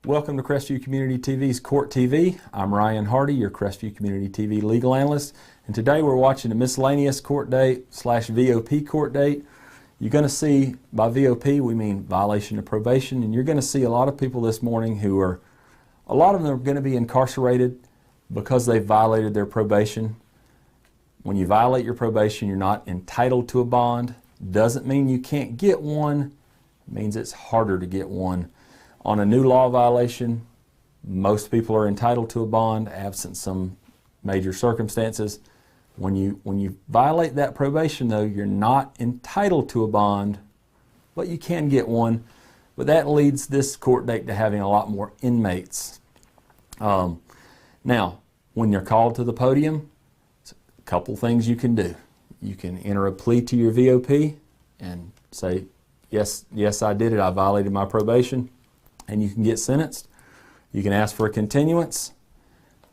Welcome to Crestview Community TV's Court TV. I'm Ryan Hardy, your Crestview Community TV legal analyst, and today we're watching a miscellaneous court date / VOP court date. You're going to see, by VOP we mean violation of probation, and you're going to see a lot of people this morning who are, a lot of them are going to be incarcerated because they violated their probation. When you violate your probation, you're not entitled to a bond. Doesn't mean you can't get one, it means it's harder to get one. On a new law violation, most people are entitled to a bond, absent some major circumstances. When you violate that probation, though, you're not entitled to a bond, but you can get one. But that leads this court date to having a lot more inmates. Now, when you're called to the podium, a couple things you can do. You can enter a plea to your VOP and say, yes, I did it, I violated my probation, and you can get sentenced. You can ask for a continuance.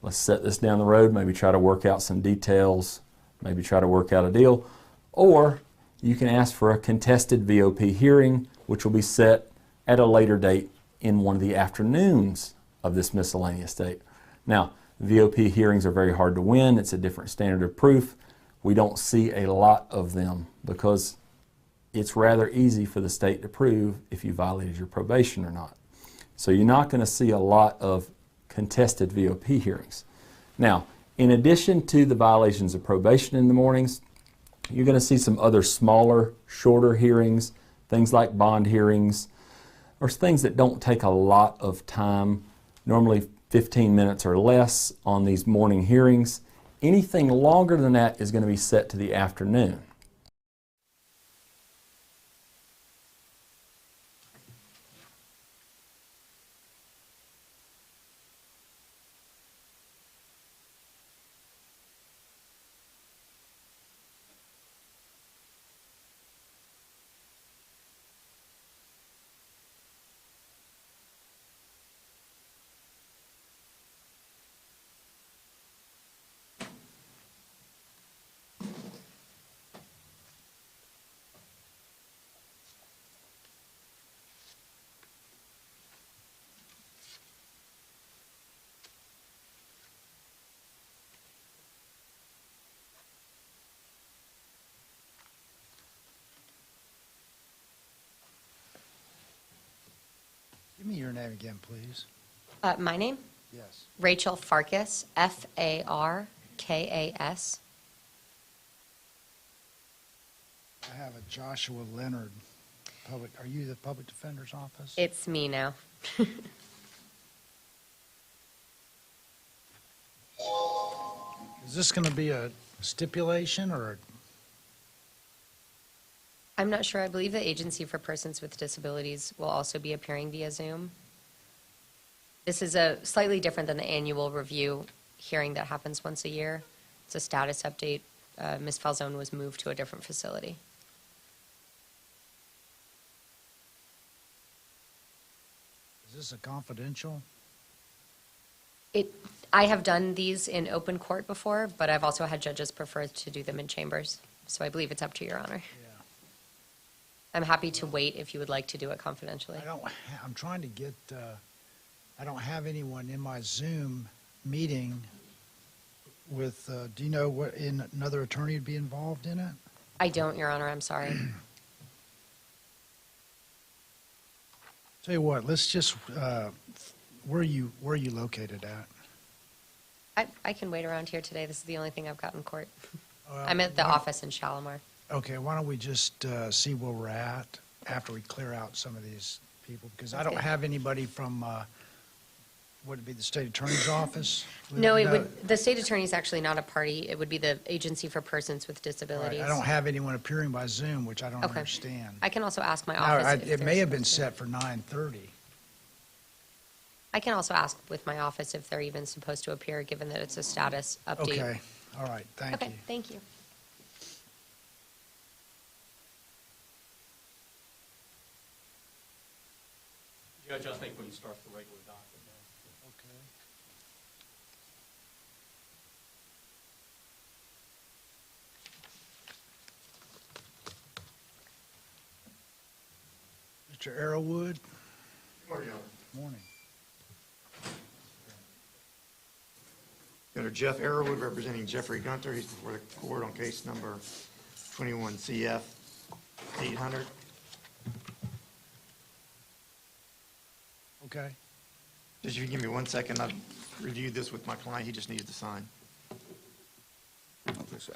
Let's set this down the road, maybe try to work out some details, maybe try to work out a deal. Or you can ask for a contested VOP hearing, which will be set at a later date in one of the afternoons of this miscellaneous date. Now, VOP hearings are very hard to win. It's a different standard of proof. We don't see a lot of them because it's rather easy for the state to prove if you violated your probation or not. So you're not going to see a lot of contested VOP hearings. Now, in addition to the violations of probation in the mornings, you're going to see some other smaller, shorter hearings, things like bond hearings, or things that don't take a lot of time, normally 15 minutes or less on these morning hearings. Anything longer than that is going to be set to the afternoon. Give me your name again, please. My name? Yes. Rachel Farkas, Farkas. I have a Joshua Leonard. Are you the public defender's office? It's me now. Is this going to be a stipulation or? I'm not sure. I believe the Agency for Persons with Disabilities will also be appearing via Zoom. This is slightly different than the annual review hearing that happens once a year. It's a status update. Ms. Falzone was moved to a different facility. Is this a confidential? I have done these in open court before, but I've also had judges prefer to do them in chambers. So I believe it's up to Your Honor. Yeah. I'm happy to wait if you would like to do it confidentially. I'm trying to get, I don't have anyone in my Zoom meeting with, do you know what, another attorney would be involved in it? I don't, Your Honor. I'm sorry. Tell you what, let's just, where are you located at? I can wait around here today. This is the only thing I've got in court. Well, I'm at the why- office in Shalimar. Okay, why don't we just see where we're at after we clear out some of these people? Because I Sounds don't good. have anybody from, would it be the state attorney's office? No, it would, the state attorney's actually not a party. It would be the Agency for Persons with Right, Disabilities. I don't have anyone appearing by Zoom, which I don't Okay. understand. I can also ask my Now, office. if it may they're have been supposed set to- for 9:30. I can also ask with my office if they're even supposed to appear, given that it's a status update. Okay, all right, thank you. Okay, thank you. Judge, I think we can start the regular docket now. Okay. Mr. Arrowwood, Morning, Your Honor. morning. Senator Jeff Arrowwood representing Jeffrey Gunter. He's before the court on case number 21 CF 800. Okay, Just if you give me 1 second, I've reviewed this with my client. He just needs to sign. Okay, sir.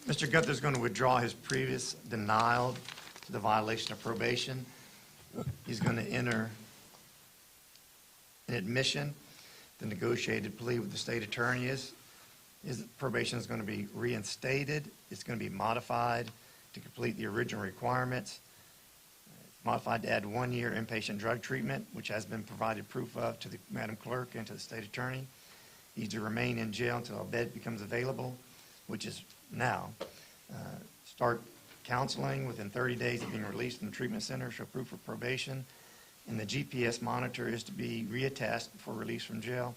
Mr. Gunter's going to withdraw his previous denial to the violation of probation. He's going to enter an admission. The negotiated plea with the state attorney is his probation is going to be reinstated. It's going to be modified to complete the original requirements. It's modified to add 1 year inpatient drug treatment, which has been provided proof of to the Madam Clerk and to the state attorney. He's to remain in jail until a bed becomes available, which is now. Start counseling within 30 days of being released from the treatment center, show proof of probation. And the GPS monitor is to be reattached before release from jail,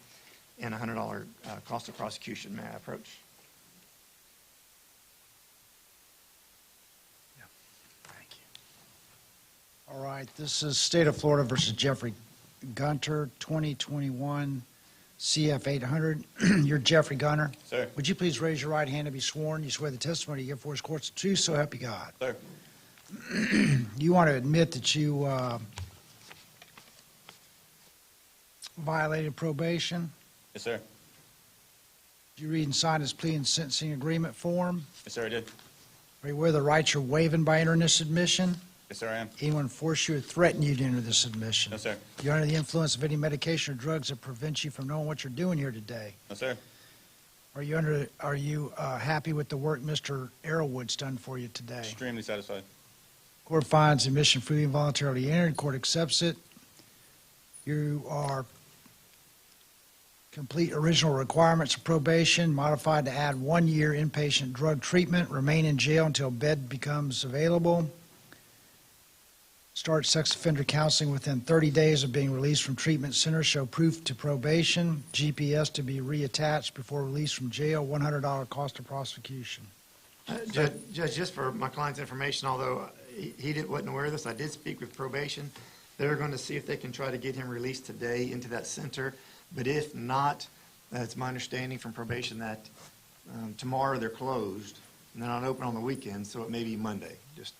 and a $100 cost of prosecution. May I approach? thank you. All right, this is State of Florida versus Jeffrey Gunter, 2021 CF 800. You're Jeffrey Gunter. Sir. Would you please raise your right hand and be sworn? You swear the testimony you give for his court's the truth, so help you God. Sir. You want to admit that you violated probation? Yes, sir. Did you read and sign his plea and sentencing agreement form? Yes, sir, I did. Are you aware of the rights you're waiving by entering this admission? Yes, sir, I am. Anyone force you or threaten you to enter this admission? No, sir. You're under the influence of any medication or drugs that prevent you from knowing what you're doing here today. No, sir. Are you happy with the work Mr. Arrowwood's done for you today? Extremely satisfied. Court finds admission freely and voluntarily entered. Court accepts it. You are complete original requirements of probation, modified to add 1 year inpatient drug treatment, remain in jail until bed becomes available. Start sex offender counseling within 30 days of being released from treatment center, show proof to probation, GPS to be reattached before release from jail, $100 cost of prosecution. Judge, just for my client's information, although wasn't aware of this, I did speak with probation. They're going to see if they can try to get him released today into that center. But if not, it's my understanding from probation that tomorrow they're closed and they're not open on the weekend, so it may be Monday, just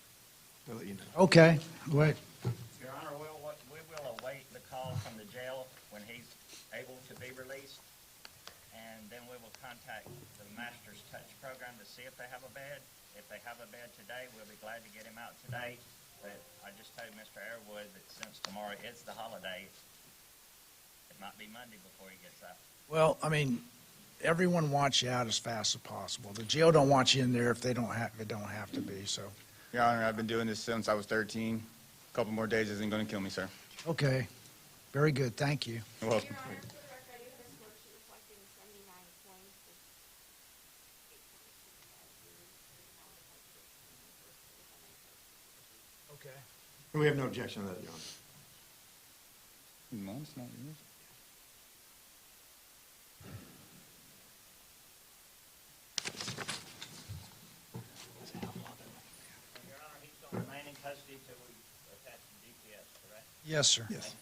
to let you know. Okay, wait, Your Honor, we will await the call from the jail when he's able to be released, and then we will contact the Master's Touch program to see if they have a bed. If they have a bed today, we'll be glad to get him out today. But I just told Mr. Airwood that since tomorrow is the holiday, it might be Monday before he gets out. well, I mean, everyone wants you out as fast as possible. The jail don't want you in there if they don't have to be, so, Your Honor, I've been doing this since I was 13. A couple more days isn't going to kill me, sir. okay. Very good, thank you. You're welcome. Okay. We have no objection to that, Your Honor. Mine's not yours. Your Honor, he's going to remain in custody till we attach the GPS, correct? Yes, sir. Yes.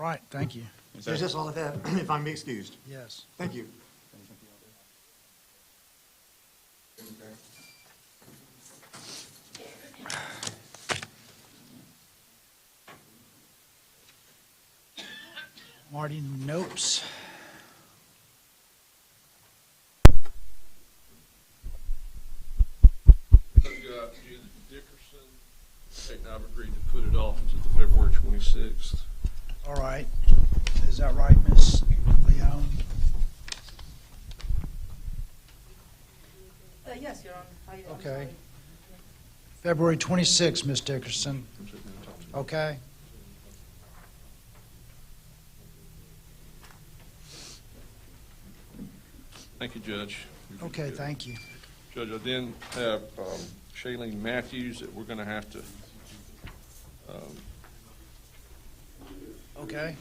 right, thank you. Judge, that's all I have, if I'm excused. Yes. Thank you. Marty Nopes. I've got Judith Dickerson, and I've agreed to put it off to the February 26th. All right. Is that right, Ms. Leone? Yes, Your Honor. I'm Okay. sorry. February 26th, Ms. Dickerson. Okay. Thank you, Judge. Okay, thank you. Judge, I then have Shailene Matthews that we're going to have to, Okay.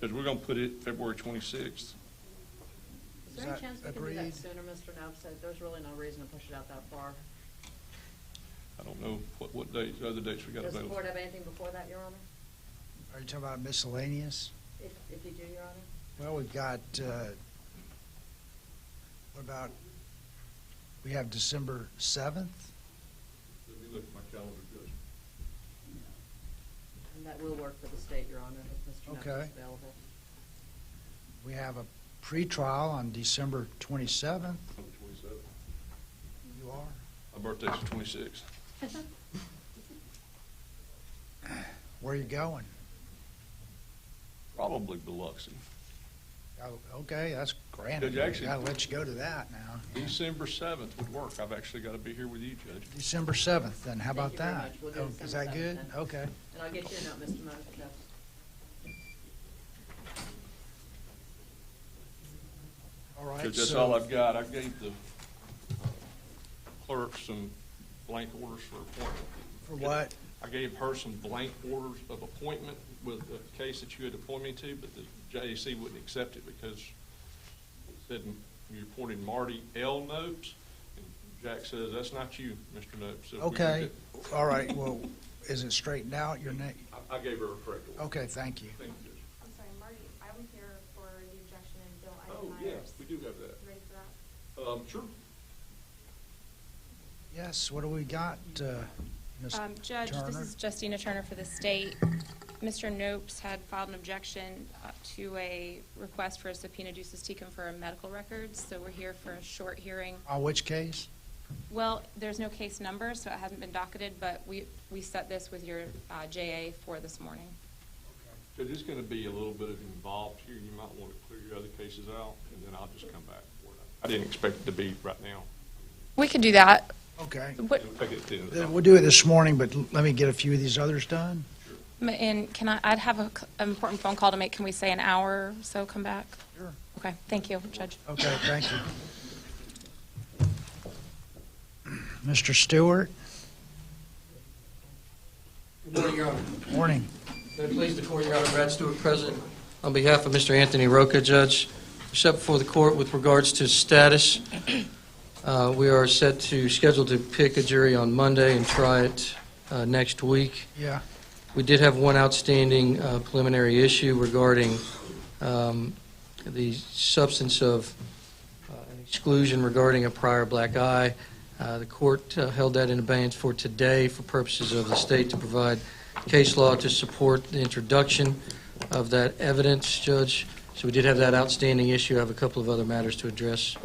Judge, we're going to put it February 26th. Is there that any chance we can do agreed? that sooner, Mr. Nobs? There's really no reason to push it out that far. I don't know what dates, other dates we got Does the available. court have anything before that, Your Honor? Are you talking about miscellaneous? If you do, Your Honor? Well, we've got, what about, we have December 7th? Let me look at my calendar, Judge. And that will work for the state, Your Honor, if Mr. Nobs Okay. is available. We have a pretrial on December 27th. On the 27th. You are? My birthday's the 26th. Where are you going? Probably Biloxi. Oh, okay, that's grand. Judge, actually- Gotta let you go to that now. December 7th would work. I've actually got to be here with you, Judge. December 7th, then, how Thank about you very that? much. We'll do Oh, December is that 7th good? then. Okay. And I'll get you a note, Mr. Nobs. All right. Judge, that's so- all I've got. I gave the clerk some blank orders for appointment. For what? I gave her some blank orders of appointment with the case that you had appointed me to, but the JAC wouldn't accept it because it said you appointed Marty L. Nopes, and Jack says, that's not you, Mr. Nopes. So we Okay, did- all right, well, is it straightened out, your name? I gave her a correct order. Okay, thank you. Thank you, Judge. I'm sorry, Marty, I was here for the objection and Bill Oh, Eisenmeyer's. yes, we do have that. You ready for that? Sure. Yes, what do we got, Ms. Judge, this Turner? is Justina Turner for the state. Mr. Nopes had filed an objection to a request for a subpoena ducis tecum for medical records, so we're here for a short hearing. On which case? Well, there's no case number, so it hasn't been docketed, but we set this with your JA for this morning. Judge, it's going to be a little bit of involved here. You might want to clear your other cases out, and then I'll just come back for it. I didn't expect it to be right now. We could do that. Okay. What, It'll take it to the end of the Then night. we'll do it this morning, but let me get a few of these others done. and I'd have an important phone call to make. Can we say an hour or so come back? Sure. Okay, thank you, Judge. Okay, thank you. Mr. Stewart? Good morning, Your Honor. Morning. May it please the Court, Your Honor, Brad Stewart, President. On behalf of Mr. Anthony Roca, Judge, we step before the Court with regards to status. We are set to schedule to pick a jury on Monday and try it next week. Yeah, We did have one outstanding preliminary issue regarding the substance of an exclusion regarding a prior black eye. The court held that in abeyance for today for purposes of the state to provide case law to support the introduction of that evidence, Judge. So we did have that outstanding issue. I have a couple of other matters to address.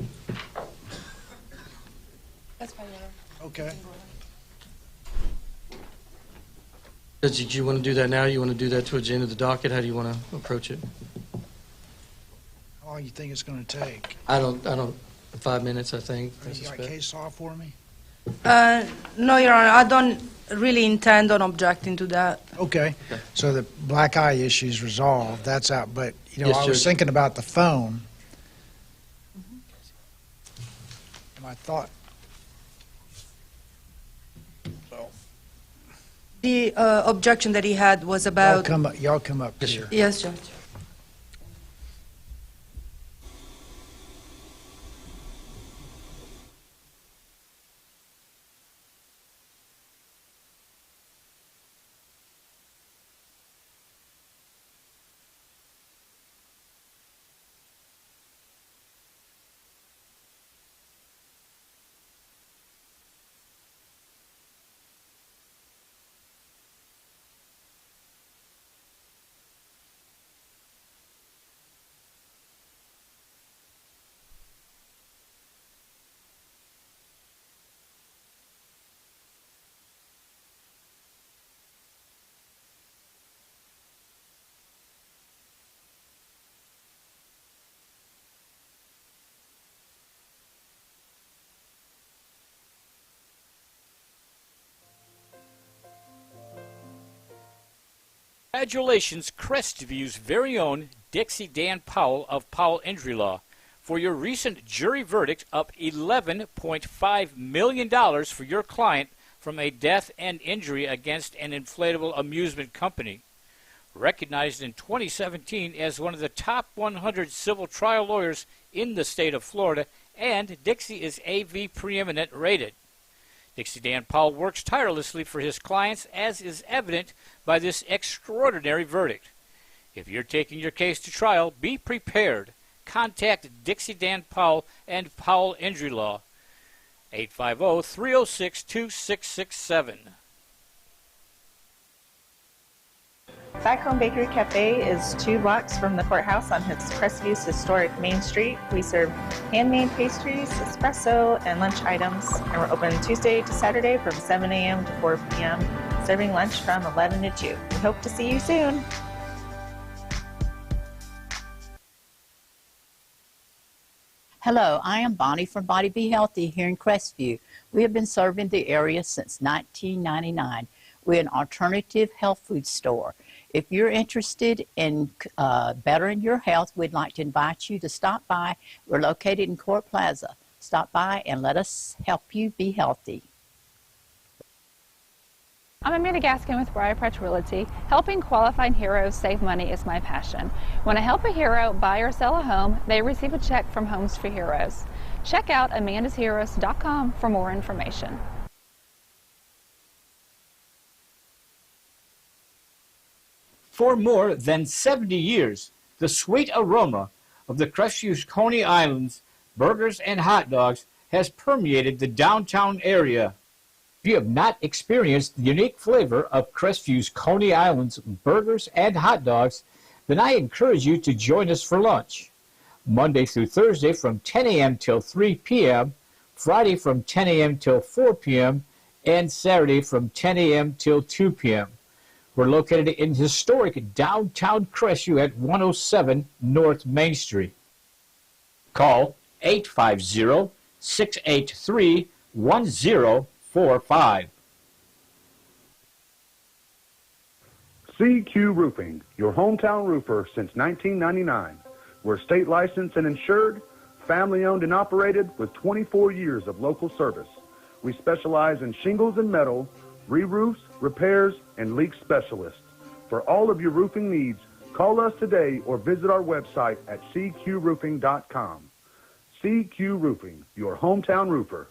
That's fine, Your Honor. okay. Judge, did you want to do that now? You want to do that towards the end of the docket? How do you want to approach it? How long you think it's going to take? I don't, 5 minutes, I think. I You got suspect. case law for me? No, Your Honor, I don't really intend on objecting to that. Okay, so the black eye issue's resolved, that's out, but, you know, Yes, I was Judge. thinking about the phone. And I thought, so, The objection that he had was y'all about... come up Yes, here. sir. Yes, Judge. Congratulations, Crestviews' very own Dixie Dan Powell of Powell Injury Law, for your recent jury verdict of $11.5 million for your client from a death and injury against an inflatable amusement company. Recognized in 2017 as one of the top 100 civil trial lawyers in the state of Florida, and Dixie is AV preeminent rated. Dixie Dan Powell works tirelessly for his clients, as is evident by this extraordinary verdict. If you're taking your case to trial, be prepared. Contact Dixie Dan Powell and Powell Injury Law, 850-306-2667. Back Home Bakery Cafe is 2 blocks from the courthouse on Crestviews historic Main Street. We serve handmade pastries, espresso, and lunch items, and we're open Tuesday to Saturday from 7 a.m. to 4 p.m., serving lunch from 11 to 2. We hope to see you soon. Hello, I am Bonnie from Body Be Healthy here in Crestview. We have been serving the area since 1999. We're an alternative health food store. If you're interested in bettering your health, we'd like to invite you to stop by. We're located in Court Plaza. Stop by and let us help you be healthy. I'm Amanda Gaskin with Briar Patch Realty. Helping qualified heroes save money is my passion. When I help a hero buy or sell a home, they receive a check from Homes for Heroes. Check out amandasheroes.com for more information. For more than 70 years, the sweet aroma of the Crestview Coney Islands burgers and hot dogs has permeated the downtown area. If you have not experienced the unique flavor of Crestview's Coney Islands burgers and hot dogs, then I encourage you to join us for lunch. Monday through Thursday from 10 a.m. till 3 p.m., Friday from 10 a.m. till 4 p.m., and Saturday from 10 a.m. till 2 p.m. We're located in historic downtown Crestview at 107 North Main Street. Call 850-683-1045. CQ Roofing, your hometown roofer since 1999. We're state licensed and insured, family owned and operated with 24 years of local service. We specialize in shingles and metal, re-roofs, repairs, and leak specialists. For all of your roofing needs, call us today or visit our website at cqroofing.com. CQ Roofing, your hometown roofer.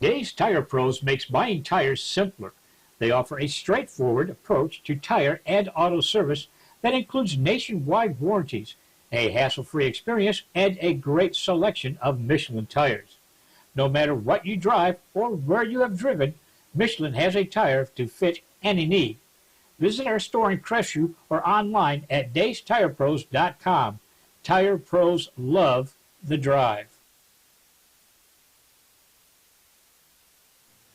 Dave's Tire Pros makes buying tires simpler. They offer a straightforward approach to tire and auto service that includes nationwide warranties, a hassle-free experience, and a great selection of Michelin tires. No matter what you drive or where you have driven, Michelin has a tire to fit any need. Visit our store in Crestview or online at Dave'sTirePros.com. Tire Pros love the drive.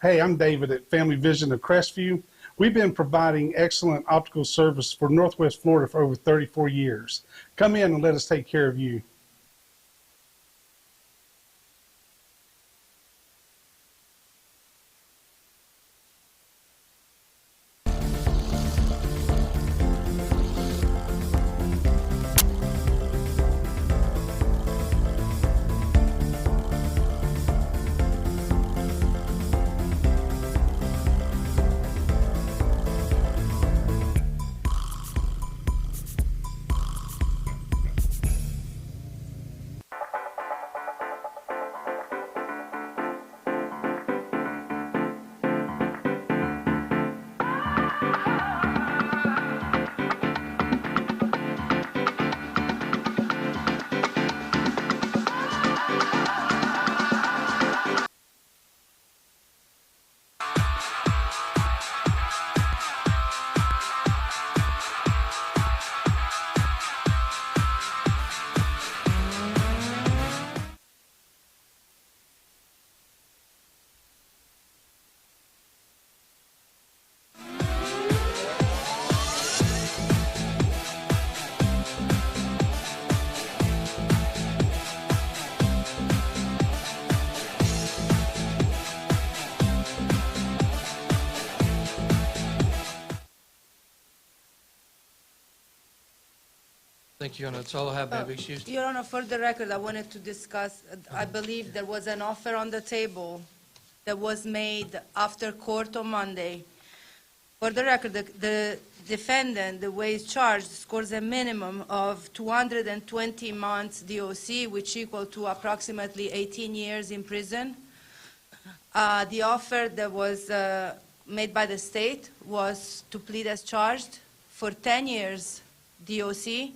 Hey, I'm David at Family Vision of Crestview. We've been providing excellent optical service for Northwest Florida for over 34 years. Come in and let us take care of you. Thank you, Your Honor. That's all I have. May I be excused? Your Honor, for the record, I wanted to discuss, I believe there was an offer on the table that was made after court on Monday. For the record, the defendant, the way he's charged, scores a minimum of 220 months DOC, which equal to approximately 18 years in prison. The offer that was made by the state was to plead as charged for 10 years DOC,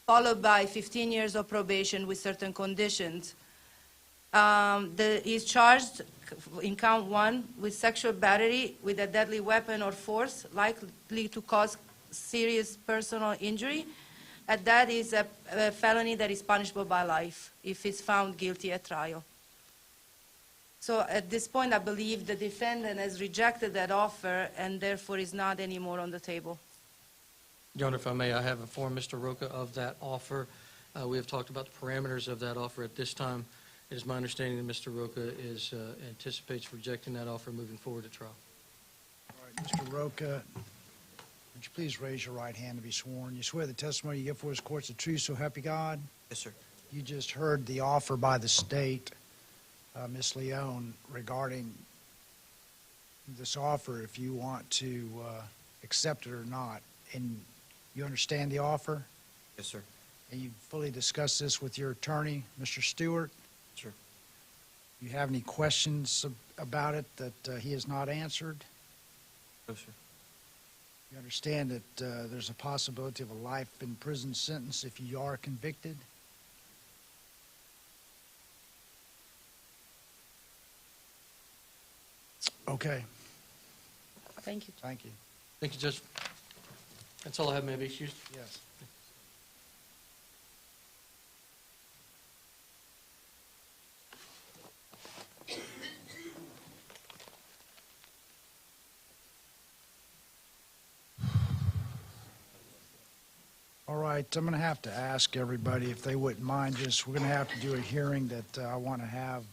followed by 15 years of probation with certain conditions. He's charged in count 1 with sexual battery with a deadly weapon or force likely to cause serious personal injury. And that is a felony that is punishable by life if he's found guilty at trial. So at this point, I believe the defendant has rejected that offer and therefore is not anymore on the table. Your Honor, if I may, I have informed Mr. Roca of that offer. We have talked about the parameters of that offer at this time. It is my understanding that Mr. Roca anticipates rejecting that offer moving forward to trial. All right, Mr. Roca, would you please raise your right hand to be sworn? You swear the testimony you give for this court's the truth, so help you God? Yes, sir. You just heard the offer by the state, Ms. Leone, regarding this offer, if you want to accept it or not. And you understand the offer? Yes, sir. And you fully discussed this with your attorney, Mr. Stewart? Sure. You have any questions about it that he has not answered? No, sir. You understand that there's a possibility of a life in prison sentence if you are convicted? Okay. Thank you. Thank you. Thank you, Judge. That's all I have. May I be excused? Yes. All right, I'm going to have to ask everybody if they wouldn't mind just, we're going to have to do a hearing that I want to have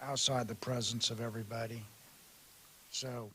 outside the presence of everybody. So